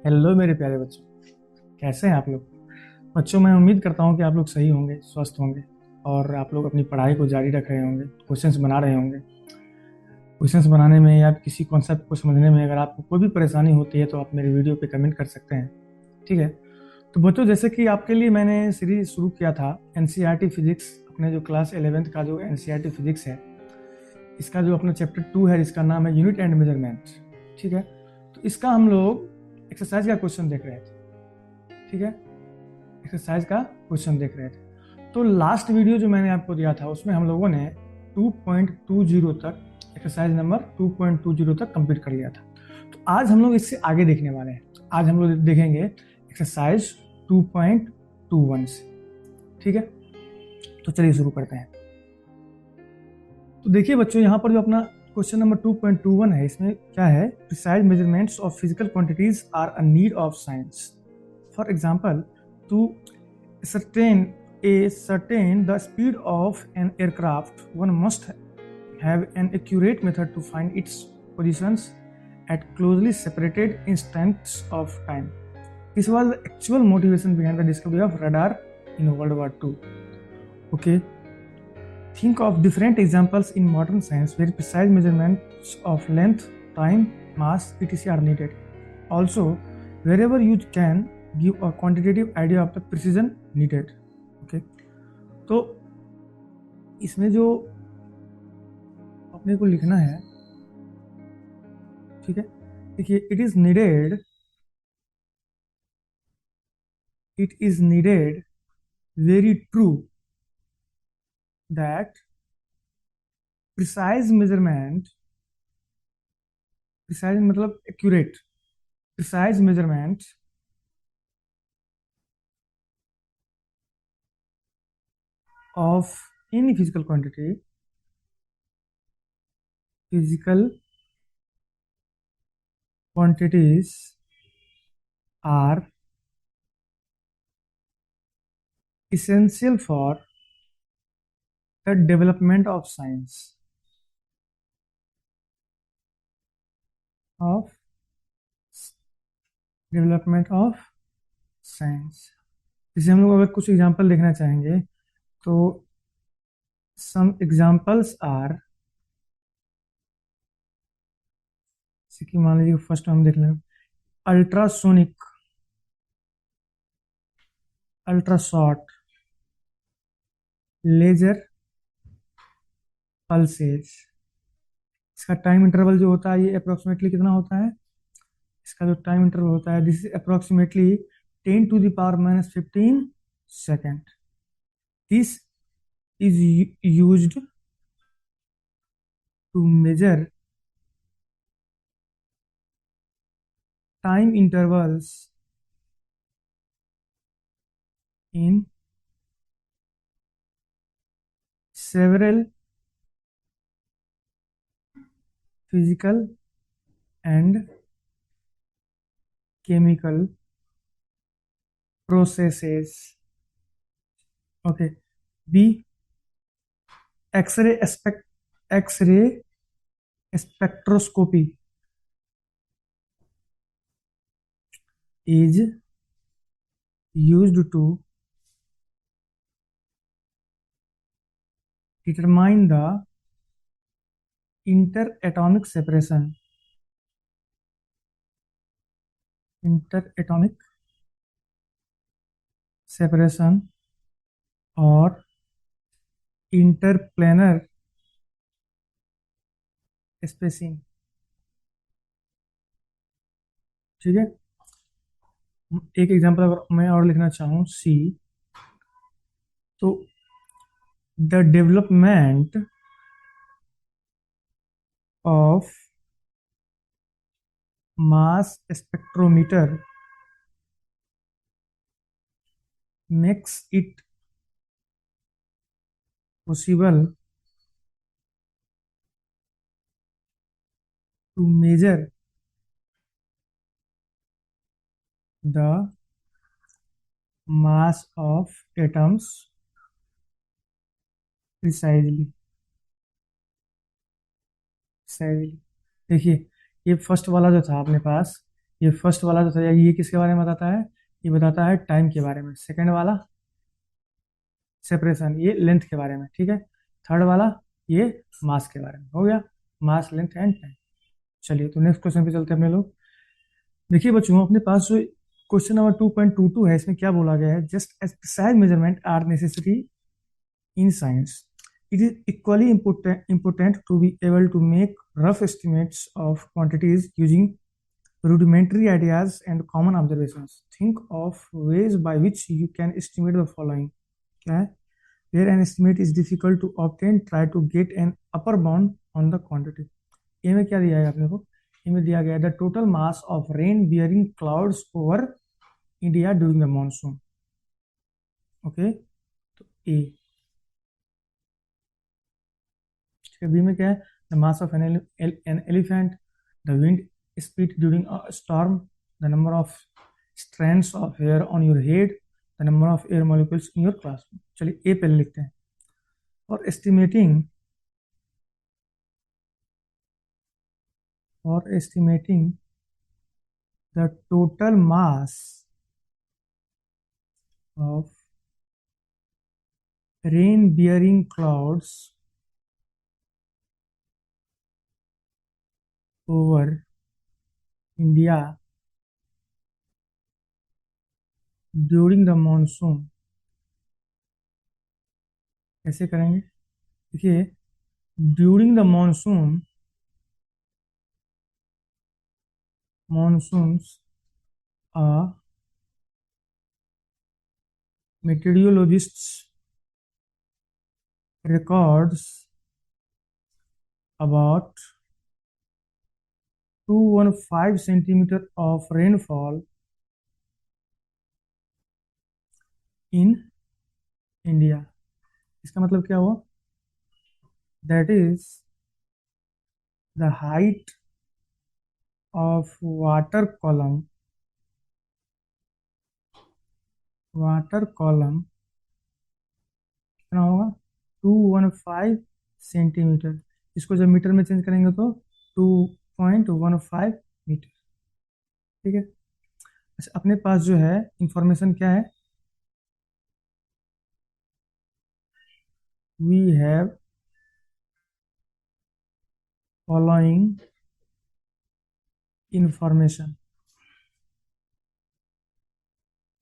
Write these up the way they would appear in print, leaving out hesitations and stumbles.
Hello मेरे प्यारे बच्चों, कैसे हैं आप लोग। बच्चों, मैं उम्मीद करता हूं कि आप लोग सही होंगे, स्वस्थ होंगे और आप लोग अपनी पढ़ाई को जारी रख रहे होंगे, क्वेश्चंस बना रहे होंगे। क्वेश्चंस बनाने में या किसी कॉन्सेप्ट को समझने में अगर आपको कोई भी परेशानी होती है तो आप मेरे वीडियो पे कमेंट कर सकते हैं। ठीक है। तो बच्चों, जैसे कि आपके लिए मैंने सीरीज शुरू किया था एनसीईआरटी फिजिक्स, अपने जो क्लास 11th का जो एनसीईआरटी फिजिक्स है, इसका जो अपना चैप्टर 2 है, जिसका नाम है यूनिट एंड मेजरमेंट। ठीक है। तो इसका हम लोग एक्सरसाइज का क्वेश्चन देख रहे थे। ठीक है। एक्सरसाइज का क्वेश्चन देख रहे थे। तो लास्ट वीडियो जो मैंने आपको दिया था उसमें हम लोगों ने 2.20 तक, एक्सरसाइज नंबर 2.20 तक कंप्लीट कर लिया था। तो आज हम लोग इससे आगे देखने वाले हैं। आज हम लोग देखेंगे एक्सरसाइज 2.21 से। ठीक है। तो चलिए शुरू करते हैं। तो देखिए बच्चों, यहाँ पर जो अपना क्वेश्चन नंबर 2.21 है, इसमें क्या है, precise measurements of physical quantities are a need of science. For example, to ascertain the speed of an aircraft, one must have an accurate method to find its positions at closely separated instants of time. This was the actual motivation behind the discovery of radar in World War II. Okay, think of different examples in modern science where precise measurements of length, time, mass, etc. are needed. Also, wherever you can give a quantitative idea of the precision needed. Okay, तो इसमें जो अपने को लिखना है, ठीक है, देखिए, it is needed very true that precise measurement, precise मतलब accurate, precise measurement of any physical quantities are essential for the of development of science। जैसे हम लोग अगर कुछ एग्जांपल देखना चाहेंगे तो सम एग्जांपल्स आर, जैसे कि मान लीजिए फर्स्ट हम देख लें, ultrasonic, ultra short, laser pulses. इसका टाइम इंटरवल जो होता है ये अप्रोक्सीमेटली कितना होता है, इसका जो टाइम इंटरवल होता है this is approximately 10⁻15 second. This is used to measure time intervals in several physical and chemical processes. Okay. B. X-ray X-ray spectroscopy is used to determine the interatomic separation, interatomic separation or interplanar spacing। ठीक है। एक example अगर मैं और लिखना चाहूँ, सी, तो the development of mass spectrometer makes it possible to measure the mass of atoms precisely। precisely देखिए, ये फर्स्ट वाला जो था अपने पास, ये फर्स्ट वाला जो था ये किसके बारे में बताता है? ये बताता है टाइम के बारे में। सेकंड वाला सेपरेशन, ये लेंथ के बारे में, ठीक है। थर्ड वाला ये मास के बारे में। हो गया मास, लेंथ एंड टाइम। चलिए तो नेक्स्ट क्वेश्चन पे चलते हैं अपने लोग। देखिए बच्चों, अपने पास जो क्वेश्चन नंबर 2.22 है, इसमें क्या बोला गया है? Just as precise measurement are necessary in science, it is equally important to be able to make rough estimates of quantities using rudimentary ideas and common observations. Think of ways by which you can estimate the following. क्या है? Where an estimate is difficult to obtain, try to get an upper bound on the quantity. ये में क्या दिया है आपने को? ये में दिया गया है the total mass of rain bearing clouds over India during the monsoon. Okay, तो ए। बी में क्या है? The mass of an elephant, the wind speed during a storm, the number of strands of hair on your head, the number of air molecules in your classroom. चलिए A पहले लिखते हैं। और estimating the total mass of rain bearing clouds over India during the monsoon. कैसे करेंगे? देखिए, during the monsoon, monsoons meteorologists records about 215 centimeter of rainfall in India। इसका मतलब क्या हुआ? That is the height of water column कितना होगा? 215 centimetre. इसको जब मीटर में चेंज करेंगे तो 2.15 मीटर। ठीक है। अच्छा, अपने पास जो है इंफॉर्मेशन क्या है? We have following information.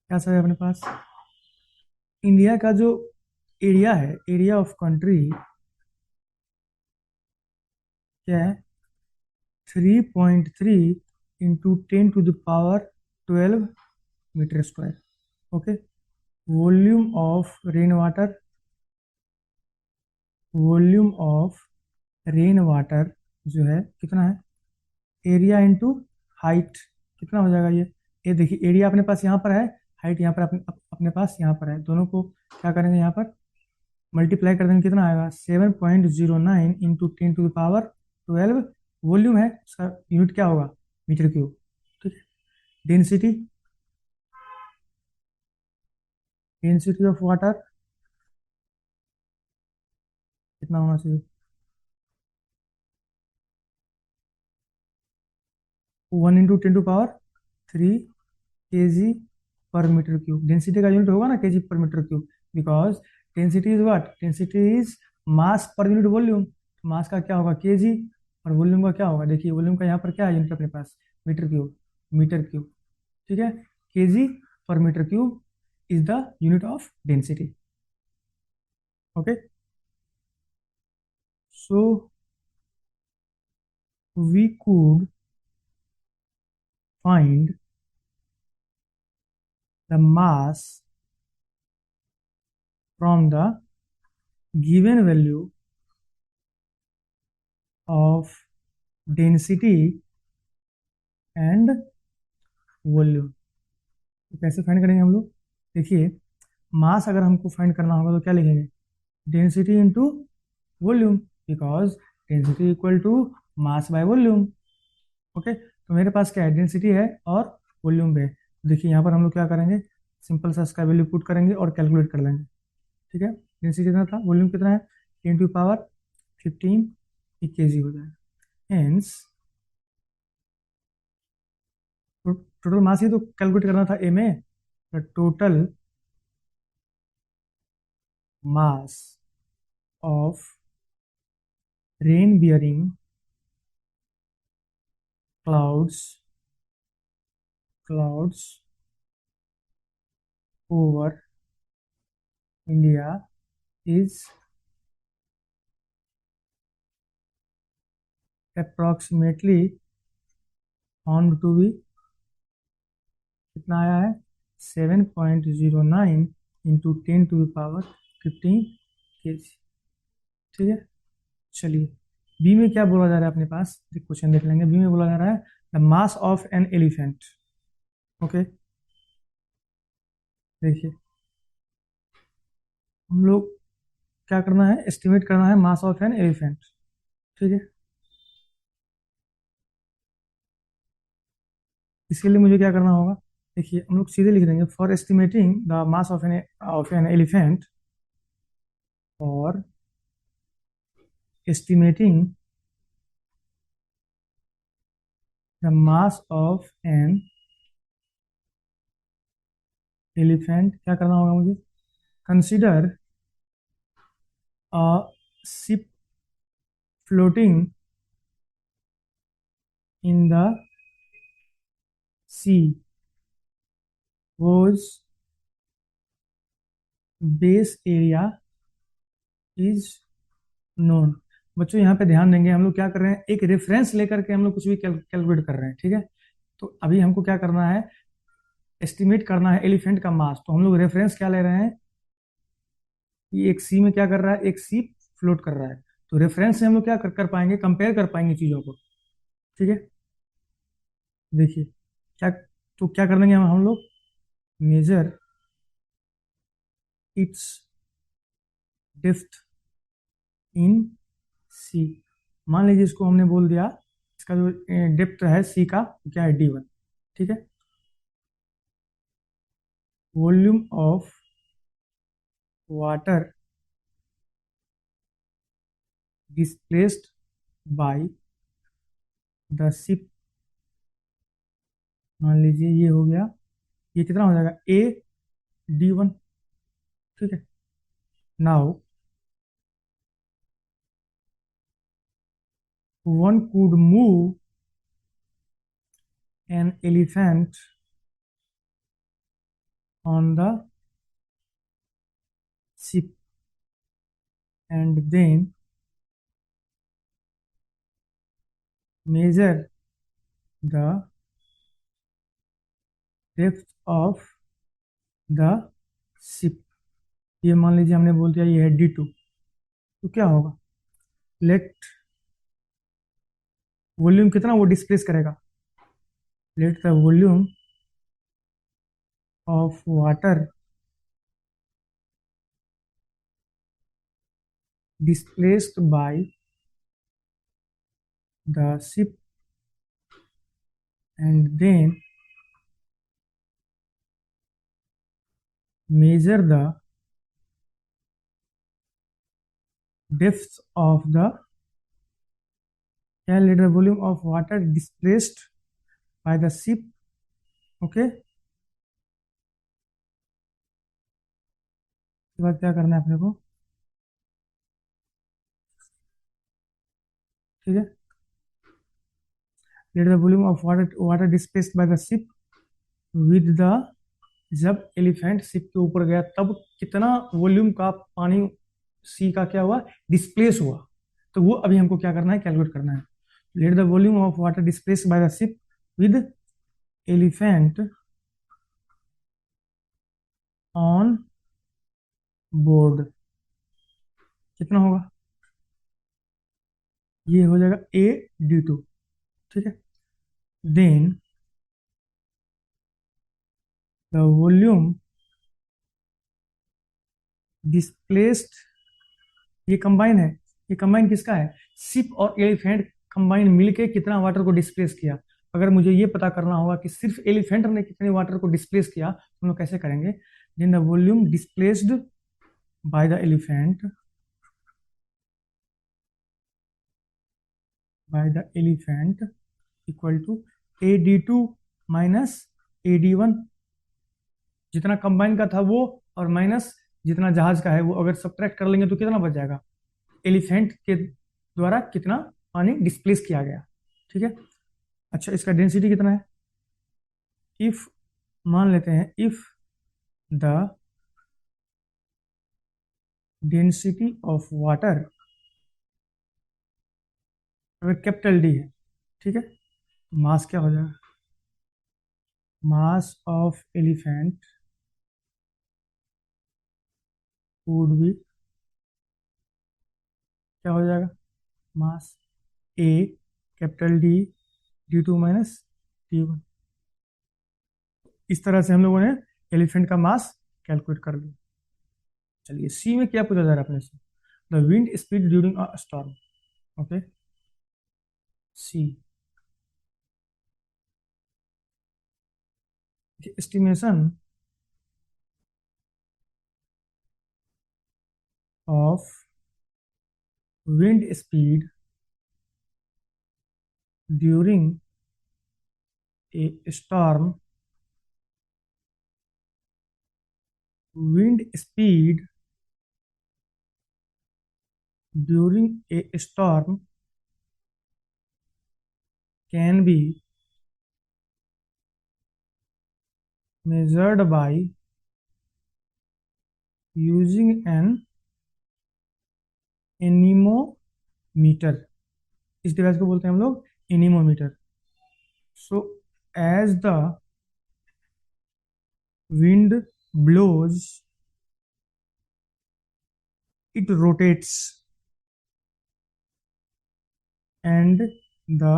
क्या सब है अपने पास? इंडिया का जो एरिया है, एरिया ऑफ कंट्री क्या है? 3.3 into 10⁻12 metre square. Okay. Volume of rain water जो है कितना है? एरिया इंटू हाइट कितना हो जाएगा? ये देखिए, एरिया अपने पास यहाँ पर है, हाइट यहाँ पर अपने पास यहाँ पर है। दोनों को क्या करेंगे? यहाँ पर मल्टीप्लाई कर देंगे, कितना आएगा? 7.09 इंटू 10⁻12। वॉल्यूम है, उसका यूनिट क्या होगा? Metre cube. ठीक है। डेंसिटी डेंसिटी ऑफ वाटर कितना होना चाहिए? 1 इंटू 10⁻³ kg पर मीटर क्यूब। डेंसिटी का यूनिट होगा ना kg पर metre cube, because density is what? Density is mass per unit volume. मास का क्या होगा? kg। और वॉल्यूम का क्या होगा? देखिए, वॉल्यूम का यहाँ पर क्या है यूनिट अपने पास? Metre cube. मीटर क्यूब, ठीक है। kg पर metre cube is the unit of density. Okay, so we could find the mass from the given value of density and volume. तो कैसे फाइंड करेंगे हम लोग? देखिए, मास अगर हमको फाइंड करना होगा तो क्या लिखेंगे? Density into volume, because density equal to mass by volume. Okay, तो मेरे पास क्या है? डेंसिटी है और वॉल्यूम भी है। देखिए, यहाँ पर हम लोग क्या करेंगे? सिंपल सा इसका वैल्यू पुट करेंगे और कैलकुलेट कर लेंगे। ठीक है। डेंसिटी कितना था? वॉल्यूम कितना है? 10⁻15 kg हो जाएगा। हेंस टोटल मास ही तो कैलकुलेट करना था ए में। The total mass of rain bearing clouds over India is approximately found to be, कितना आया है, 7.09 इंटू 10⁻15 kg। ठीक है, चलिए बी में क्या बोला जा रहा है अपने पास, एक क्वेश्चन देख लेंगे। बी में बोला जा रहा है the mass of an elephant. Okay, देखिए हम लोग क्या करना है, एस्टिमेट करना है मास ऑफ एन एलिफेंट। ठीक है, इसके लिए मुझे क्या करना होगा, देखिए हम लोग सीधे लिख देंगे for estimating the mass of an elephant, और estimating the mass of an elephant, क्या करना होगा मुझे, consider a ship floating in the sea whose base area is known। बच्चों यहाँ पे ध्यान देंगे, हम लोग क्या कर रहे हैं, एक रेफरेंस लेकर के हम लोग कुछ भी कैलकुलेट कर रहे हैं। ठीक है, तो अभी हमको क्या करना है, एस्टिमेट करना है एलिफेंट का मास। तो हम लोग रेफरेंस क्या ले रहे हैं, कि एक सी में क्या कर रहा है, एक सी फ्लोट कर रहा है। तो रेफरेंस से हम लोग क्या कर पाएंगे, कंपेयर कर पाएंगे चीजों को। ठीक है, देखिए क्या, तो क्या कर लेंगे हम लोग, मेजर इट्स डेप्थ इन सी। मान लीजिए इसको हमने बोल दिया, इसका जो डेप्थ है सी का क्या है, D1। ठीक है, volume of water displaced by the ship, मान लीजिए ये हो गया, ये कितना हो जाएगा, A D1। ठीक है, now one could move an elephant on the ship and then measure the depth of the ship। ये मान लीजिए हमने बोल दिया ये है D2। तो क्या होगा, लेट वॉल्यूम कितना वो डिस्प्लेस करेगा, late the volume of water displaced by the ship and then measure the depth of the, क्या, let the volume of water displaced by the ship। Okay, इसके बाद क्या करना है अपने को, ठीक है, late the volume of water displaced by the ship with the, जब एलिफेंट शिप के ऊपर गया तब कितना वॉल्यूम का पानी सी का क्या हुआ, डिस्प्लेस हुआ। तो वो अभी हमको क्या करना है, कैलकुलेट करना है। Late the volume of water displace by the ship with elephant on board, कितना होगा, ये हो जाएगा A D2। ठीक है, देन द वॉल्यूम डिस्प्लेस्ड, ये कंबाइन है, ये कंबाइन किसका है, शिप और एलिफेंट कंबाइन मिलके कितना वाटर को डिस्प्लेस किया। अगर मुझे ये पता करना होगा कि सिर्फ एलिफेंट ने कितने वाटर को डिस्प्लेस किया, तो हम लोग कैसे करेंगे, then the volume displaced by the elephant equal to AD2 minus AD1, जितना कंबाइन का था वो, और माइनस जितना जहाज का है वो, अगर सब्ट्रैक्ट कर लेंगे तो कितना बच जाएगा, एलिफेंट के द्वारा कितना पानी डिस्प्लेस किया गया। ठीक है। अच्छा, इसका डेंसिटी कितना है? इफ, मान लेते हैं if the density of water, अगर कैपिटल डी है, ठीक है, तो मास क्या हो जाएगा? Mass of elephant would be, क्या हो जाएगा, mass A capital D D2 minus D1। इस तरह से हम लोगों ने एलिफेंट का मास कैलकुलेट कर लिया। चलिए, सी में क्या पूछा जा रहा है अपने से? The wind speed during a storm. Okay, see, estimation of wind speed during a storm, wind speed during a storm can be measured by using an anemometer। इस डिवाइस को बोलते हैं हम लोग anemometer. So as the wind blows, it rotates, and the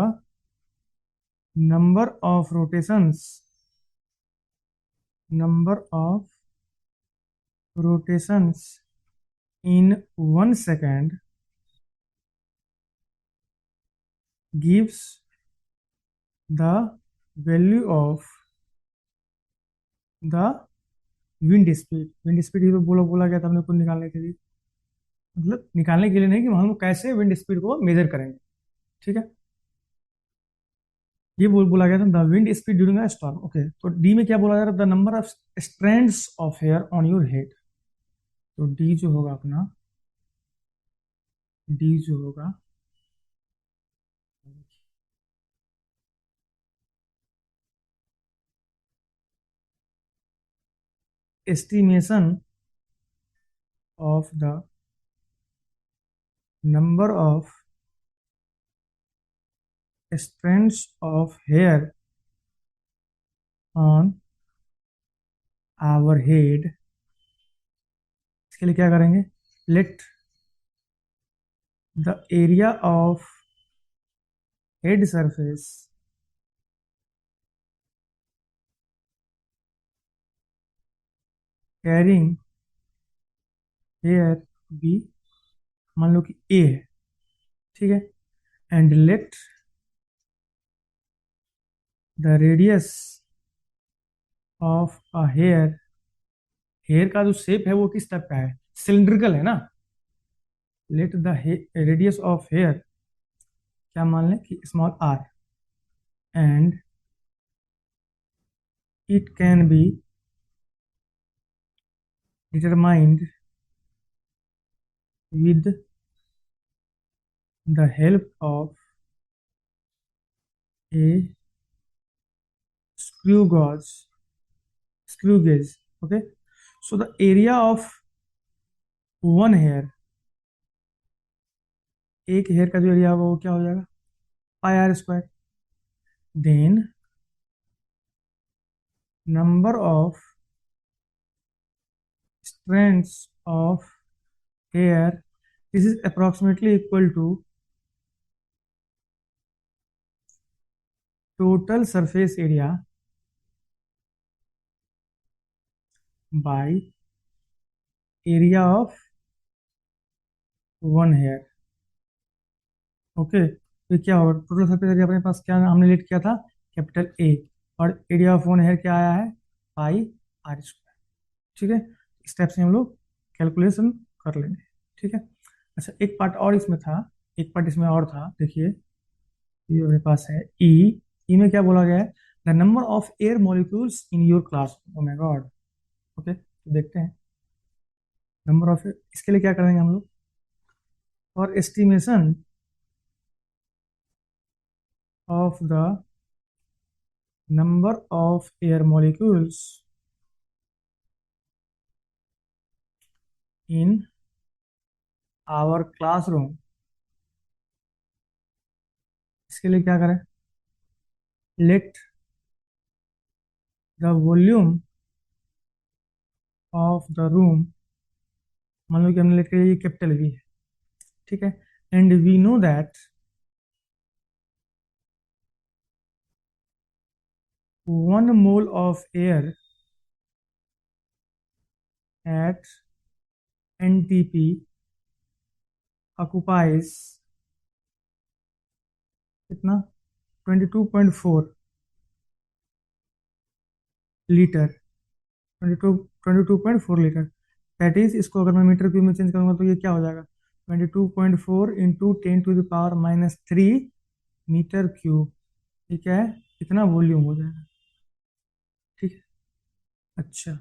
number of rotations in 1 second gives the value of the wind speed. Wind speed ही तो बोला गया था अपने को निकालने के लिए, मतलब निकालने के लिए नहीं, कि हम कैसे विंड स्पीड को मेजर करेंगे। ठीक है, ये बोला गया था the wind speed during a storm. Okay, तो डी में क्या बोला जा रहा है? The number of strands of hair on your head. तो डी जो होगा अपना, डी जो होगा, estimation of the number of strands of hair on our head. इसके लिए क्या करेंगे? Let the area of head surface carrying hair be, मान लो कि ए है, ठीक है, and let the radius of a hair, hair का जो शेप है वो किस टाइप का है? सिलिंड्रिकल है ना। Let the radius of hair, क्या मान लें कि small r, and it can be determined with the help of a screw gauge, screw gauge। Okay, so the area of one hair, एक हेयर का जो एरिया होगा वो क्या हो जाएगा? Pi R square. Then number of strands of hair, this is approximately equal to total surface area by area of one hair। Okay, तो क्या होगा? टोटल सरफेस एरिया अपने पास क्या हमने लेट किया था? कैपिटल ए, और एरिया ऑफ वन हेयर क्या आया है? पाई आर स्क्वायर। ठीक है, इस टाइप से हम लोग कैलकुलेशन कर लेंगे। ठीक है। अच्छा, एक पार्ट और इसमें था, एक पार्ट इसमें और था, देखिए, ये मेरे पास है ई। ई में क्या बोला गया है? The the number of air molecules in your class. Oh my God. Okay, तो देखते हैं नंबर ऑफ, इसके लिए क्या करेंगे हम लोग, for estimation of the number of air molecules in our classroom, इसके लिए क्या करें, let the volume of the room, मान लो कि हमने लेट के ये कैपिटल वी है, ठीक है, and V know that 1 mole of air at NTP occupies कितना, 22.4 लीटर, 22.4 लीटर। दैट इज, इसको अगर मैं मीटर क्यूब में चेंज करूंगा तो ये क्या हो जाएगा, 22.4 इंटू 10⁻³ मीटर क्यूब। ये क्या है, इतना वॉल्यूम हो जाएगा, ठीक है। अच्छा,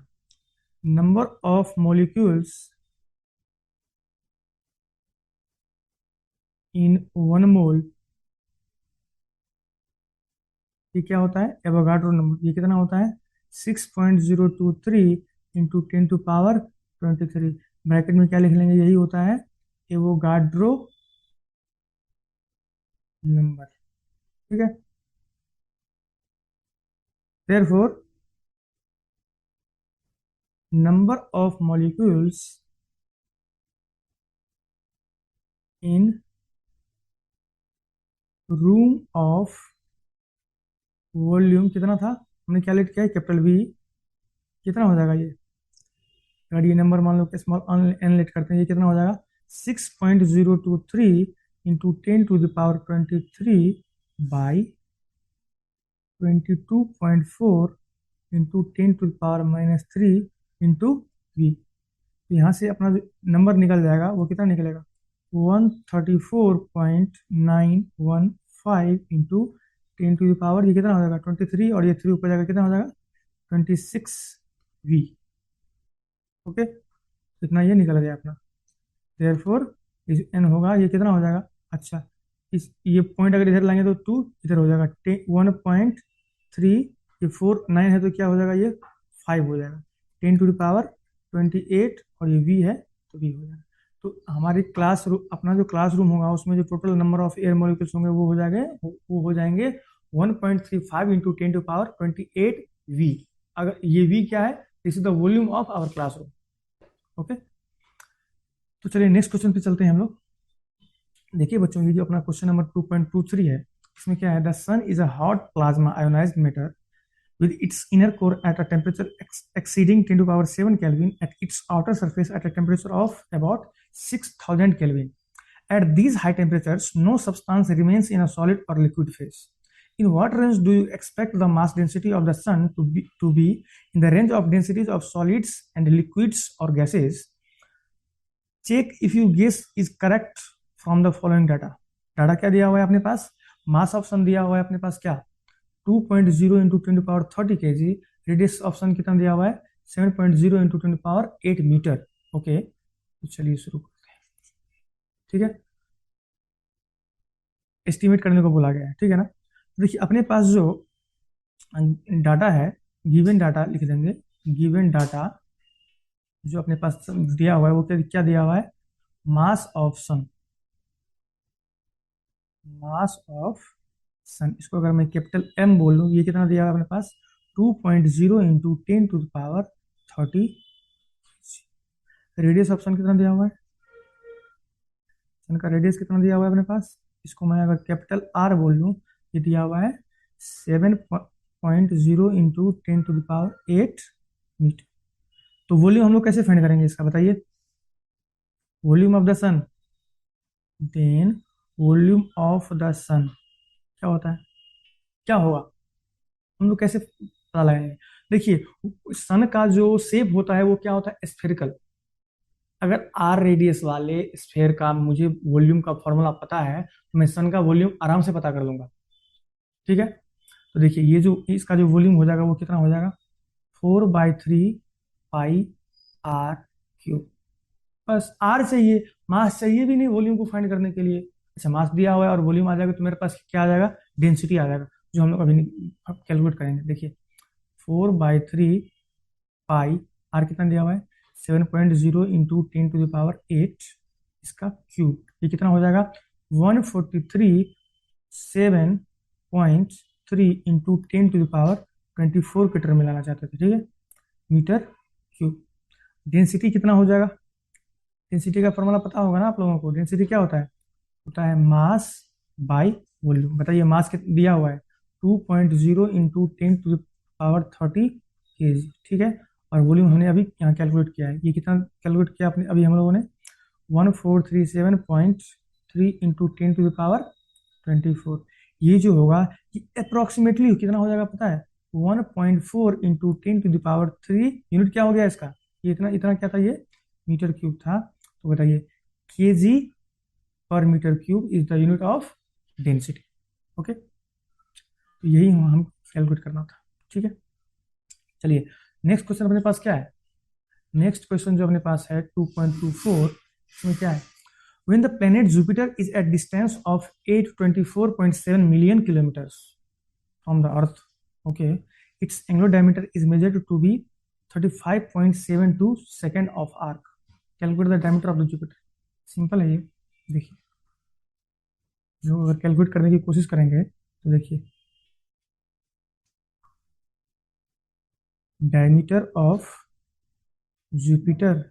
नंबर ऑफ मॉलिक्यूल्स इन 1 मोल, ये क्या होता है, एवोगाड्रो नंबर, ये कितना होता है, 6.023 इंटू 10⁻23। ब्रैकेट में क्या लिख लेंगे, यही होता है एवोगाड्रो नंबर, ठीक है। Therefore number of molecules in room of volume कितना था, हमने क्या लेट किया है, कैपिटल वी, कितना हो जाएगा ये, अगर ये नंबर मान लो कि स्मॉल एन लेट करते हैं, ये कितना हो जाएगा, 6.023 into 10⁻23 by 22.4 into 10⁻³ into V. तो यहाँ से अपना नंबर निकल जाएगा, वो कितना निकलेगा, 134.915 इंटू 10⁻, ये कितना हो जाएगा 23, और ये 3 ऊपर जाएगा कितना हो जाएगा 26 वी। ओके, इतना ये निकल गया अपना। देयरफॉर एन होगा, ये कितना हो जाएगा, अच्छा इस ये पॉइंट अगर इधर लाएंगे तो 2 इधर हो जाएगा 1.3, ये 4 9 है तो क्या हो जाएगा, ये 5 हो जाएगा, 10⁻28, और ये वी है तो वी हो जाएगा। तो हमारी क्लास रूम, अपना जो क्लास रूम होगा उसमें जो total number of air molecules होंगे वो हो जाएंगे 1.35 इंटू 10⁻28 वी। अगर ये वी क्या है, this is the volume of our class room. Okay, तो चलिए नेक्स्ट क्वेश्चन पे चलते हैं हम लोग। देखिए बच्चों, ये जो अपना क्वेश्चन नंबर 2.23 है, इसमें क्या है, the sun is a hot plasma ionized matter with its inner core at a temperature exceeding 10⁻7 Kelvin, at its outer surface at a temperature of about 6000 Kelvin. At these high temperatures, no substance remains in a solid or liquid phase. In what range do you expect the mass density of the sun to be in the range of densities of solids and liquids or gases? Check if your guess is correct from the following data. Data क्या दिया हुआ है अपने पास, mass of सन दिया हुआ है अपने पास क्या, 2.0 इंटू 10⁻30 kg। रेडियस ऑप्शन कितना दिया हुआ है, 7.0 इंटू 10⁸ ओके, तो चलिए शुरू करते हैं, ठीक है। एस्टिमेट करने को बोला गया है, ठीक है ना। देखिए अपने पास जो डाटा है, गिवन डाटा लिख देंगे, गिवन डाटा जो अपने पास दिया हुआ है वो क्या दिया हुआ है, mass of sun, mass of सन, इसको अगर मैं कैपिटल एम बोल लूँ, ये कितना दिया हुआ है अपने पास, 2.0 इंटू 10⁻30। रेडियस ऑप्शन कितना दिया हुआ है, सन का रेडियस कितना दिया हुआ है अपने पास, इसको मैं अगर कैपिटल आर बोल लूँ, ये दिया हुआ है 7.0 इंटू 10⁸ मीटर। तो वॉल्यूम हम लोग कैसे फाइंड करेंगे इसका बताइए, volume of the sun, then volume of the sun क्या होता है, क्या होगा, हम लोग कैसे पता लगाएंगे। देखिए सन का जो शेप होता है वो क्या होता है, स्फेरिकल। अगर आर रेडियस वाले स्फेयर का मुझे वॉल्यूम का फॉर्मूला पता है तो मैं सन का वॉल्यूम आराम से पता कर लूंगा, ठीक है। तो देखिए ये जो इसका जो वॉल्यूम हो जाएगा वो कितना हो जाएगा, 4/3 पाई आर क्यूब। बस आर चाहिए, मास चाहिए भी नहीं वॉल्यूम को फाइंड करने के लिए। अच्छा मास दिया हुआ है और वॉल्यूम आ जाएगा तो मेरे पास क्या आ जाएगा, डेंसिटी आ जाएगा, जो हम लोग अभी अब कैलकुलेट करेंगे। देखिए 4/3 पाई, आर कितना दिया हुआ है 7.0 इंटू 10⁸ इसका क्यूब, ये कितना हो जाएगा 143 7.3 इंटू 10⁻24 के टर्म में लाना चाहते थे, ठीक है, मीटर क्यूब। डेंसिटी कितना हो जाएगा, डेंसिटी का फॉर्मूला पता होगा ना आप लोगों को, डेंसिटी क्या होता है मास बाई वॉल्यूम। बताइए मास दिया हुआ है 2.0 इंटू 10⁻30 kg, ठीक है, और वॉल्यूम हमने अभी यहाँ कैलकुलेट किया है, ये कितना कैलकुलेट किया आपने अभी हम लोगों ने 1437.3 इंटू 10⁻24। ये जो होगा ये अप्रोक्सीमेटली कितना हो जाएगा पता है, 1.4 इंटू 10⁻3 यूनिट क्या हो गया इसका, ये इतना इतना क्या था, ये मीटर क्यूब था। तो बताइए kg per metre cube is the unit of density. Okay, तो यही हम कैलकुलेट करना था, ठीक है। चलिए नेक्स्ट क्वेश्चन अपने पास क्या है, नेक्स्ट क्वेश्चन जो अपने पास है 2.24, इसमें क्या है, when the planet Jupiter is at distance of 824.7 million kilometers from the Earth, okay, its angular diameter is measured to be 35.72 second of arc. Calculate the diameter of the Jupiter. Simple है ये, देखिए जो अगर calculate करने की कोशिश करेंगे तो देखिए diameter of Jupiter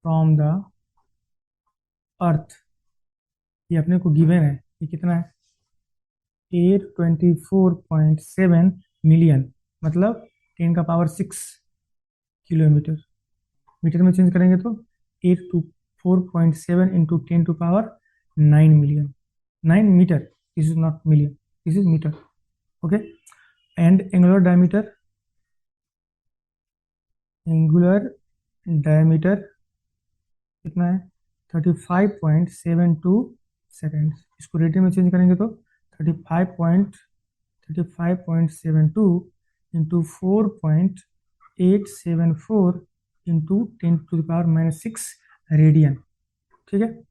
from the earth, ये अपने को गिवन है, ये कितना है 824.7 मिलियन, मतलब 10⁻6 किलोमीटर। मीटर में चेंज करेंगे तो 824.7 into 10⁻9 million, 9 metre, this is not million, this is metre, okay. And angular diameter कितना है 35.72 सेकेंड, इसको रेडियन में चेंज करेंगे तो 35.72 इंटू 4.874 इंटू 10⁻6 रेडियन, ठीक है।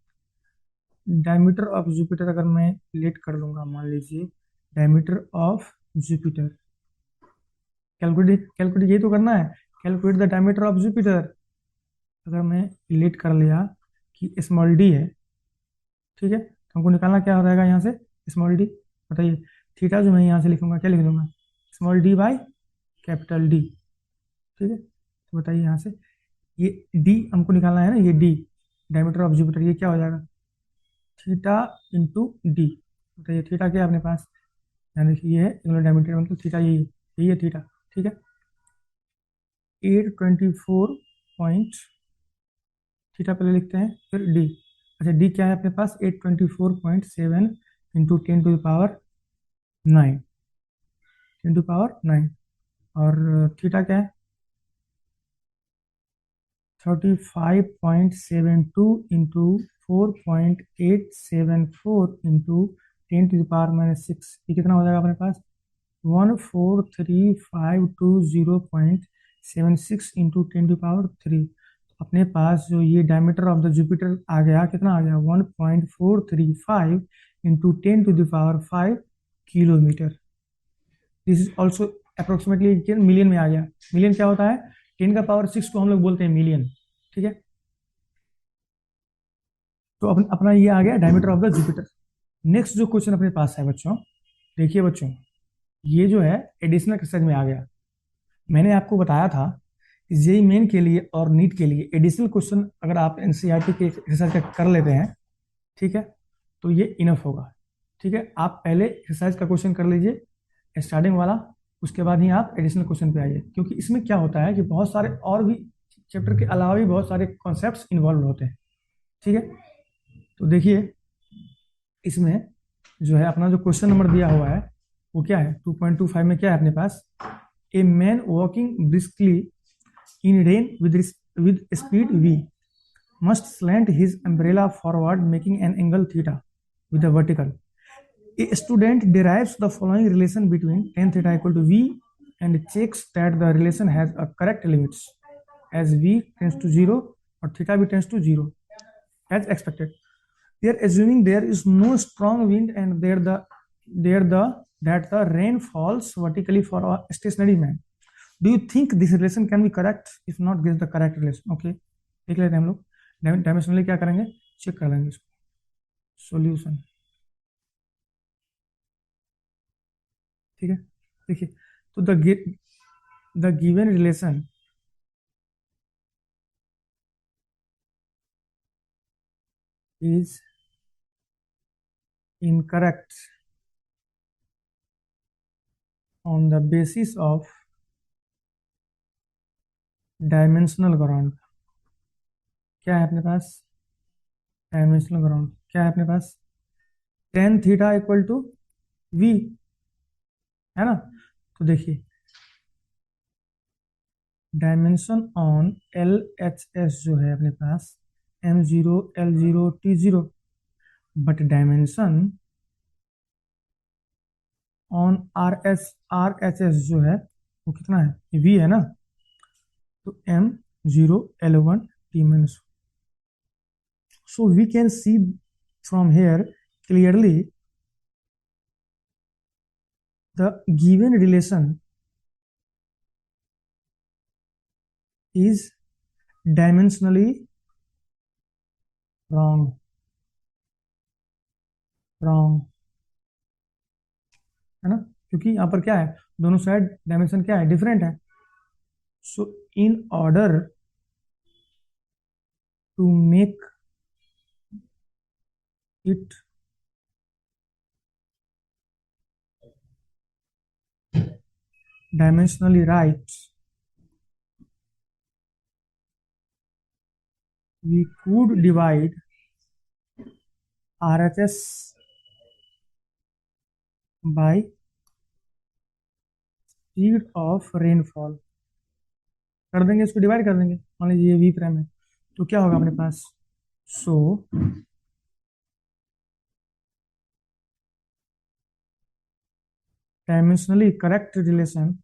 डायमीटर ऑफ जुपिटर अगर मैं लेट कर लूंगा, मान लीजिए डायमीटर ऑफ जुपिटर, कैलकुलेट ये तो करना है, calculate the diameter of Jupiter. अगर मैं लेट कर लिया कि स्मॉल डी है, ठीक है, तो हमको निकालना क्या हो जाएगा यहाँ से स्मॉल डी, बताइए थीटा जो मैं यहाँ से लिखूंगा क्या लिख दूंगा, small D by capital D, ठीक है। तो बताइए यहाँ से ये डी हमको निकालना है ना, ये डी डायमीटर ऑफ जुपिटर, ये क्या हो जाएगा थीटा इंटू डी। बताइए थीटा क्या है अपने पास, यहाँ देखिए ये है एंगुलर डायमीटर, मतलब थीटा यही है थीटा, ठीक है। 824 पॉइंट, थीटा पहले लिखते हैं फिर डी। अच्छा डी क्या है अपने पास 824.7 इंटू 10⁻9, 10⁻9, और थीटा क्या है 35.72 इंटू 4.874 इंटू 10⁻6, ये कितना हो जाएगा अपने पास 143,520.76 इंटू 10⁻3। अपने पास जो ये डायमीटर ऑफ द जुपिटर आ गया, कितना आ गया 1.435 into 10⁵ kilometre. This is also approximately million में आ गया, मिलियन क्या होता है 10⁻6 को हम लोग बोलते हैं मिलियन, ठीक है। तो अपना ये आ गया diameter of the Jupiter. Next जो क्वेश्चन अपने पास है बच्चों, देखिए बच्चों ये जो है एडिशनल एक्सरसाइज में आ गया। मैंने आपको बताया था जेई मेन के लिए और नीट के लिए एडिशनल क्वेश्चन अगर आप एनसीईआरटी के एक्सरसाइज कर लेते हैं, ठीक है, तो ये इनफ होगा, ठीक है। आप पहले एक्सरसाइज का क्वेश्चन कर लीजिए स्टार्टिंग वाला, उसके बाद ही आप एडिशनल क्वेश्चन पे आइए, क्योंकि इसमें क्या होता है कि बहुत सारे और भी चैप्टर के अलावा भी बहुत सारे कॉन्सेप्ट्स इन्वॉल्व होते हैं, ठीक है। तो देखिए इसमें जो है अपना जो क्वेश्चन नंबर दिया हुआ है वो क्या है 2.25 में क्या है अपने पास, a man walking briskly in rain with speed v must slant his umbrella forward making an angle theta with the vertical, A student derives the following relation between tan theta equal to v and checks that the relation has a correct limits as v tends to 0 or theta v tends to 0 as expected. They are assuming there is no strong wind and that the rain falls vertically for a stationary man. Do you think this relation can be correct? If not, guess the correct relation. Okay, देख लेते हैं हम लोग dimensionally क्या करेंगे, check कर लेंगे इसको. सॉल्यूशन, ठीक है. देखिए, तो the given relation is incorrect on the basis of dimensional ground. क्या है अपने पास? डायमेंशनल ग्राउंड क्या है अपने पास? tan theta equal to v, है ना. तो देखिए, dimension on L H S जो है अपने पास m0 l0 t0, but dimension on R H S जो है वो कितना है? v है ना. तो m0 l1 t minus. So we can see from here clearly the given relation is dimensionally wrong. है ना, क्योंकि यहाँ पर क्या है, दोनों साइड डायमेंशन क्या है, डिफरेंट है. So in order to make it dimensionally right, we could divide RHS by speed of rainfall. कर देंगे, इसको डिवाइड कर देंगे. मान लीजिए ये वी प्राइम है, तो क्या होगा अपने पास? सो डायमेंशनली करेक्ट रिलेशन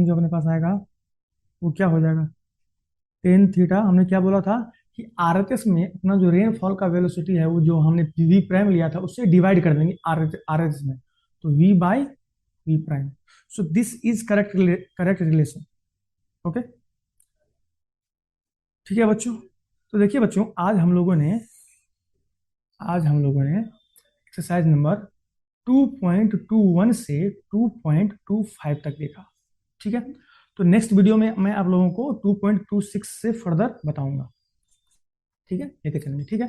जो अपने पास आएगा वो क्या हो जाएगा? Tan theta. हमने क्या बोला था कि आरएचएस में अपना जो रेनफॉल का वेलोसिटी है वो जो हमने वी प्राइम लिया था उससे डिवाइड कर देंगे आरएचएस में, तो V by V prime. So this is correct relation. Okay, ठीक है बच्चों. तो देखिए बच्चों, आज हम लोगों ने एक्सरसाइज नंबर 2.21 से 2.25 तक देखा. ठीक है, तो नेक्स्ट वीडियो में मैं आप लोगों को 2.26 से फर्दर बताऊंगा. ठीक है, लेके चलेंगे. ठीक है,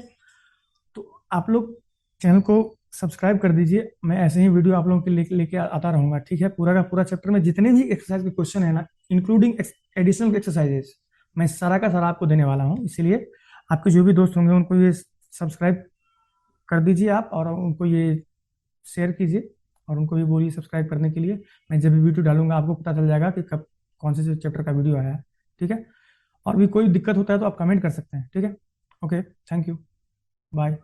तो आप लोग चैनल को सब्सक्राइब कर दीजिए. मैं ऐसे ही वीडियो आप लोगों के लेके आता रहूंगा. ठीक है, पूरा का पूरा चैप्टर में जितने भी एक्सरसाइज के क्वेश्चन है ना, इंक्लूडिंग एडिशनल एक्सरसाइजेस, मैं सारा का सारा आपको देने वाला हूँ. इसलिए आपके जो भी दोस्त होंगे उनको ये सब्सक्राइब कर दीजिए आप, और उनको ये शेयर कीजिए और उनको भी बोलिए सब्सक्राइब करने के लिए. मैं जब भी वीडियो डालूंगा आपको पता चल जाएगा कि कब कौन से चैप्टर का वीडियो आया है. ठीक है, और भी कोई दिक्कत होता है तो आप कमेंट कर सकते हैं. ठीक है, ओके, थैंक यू, बाय.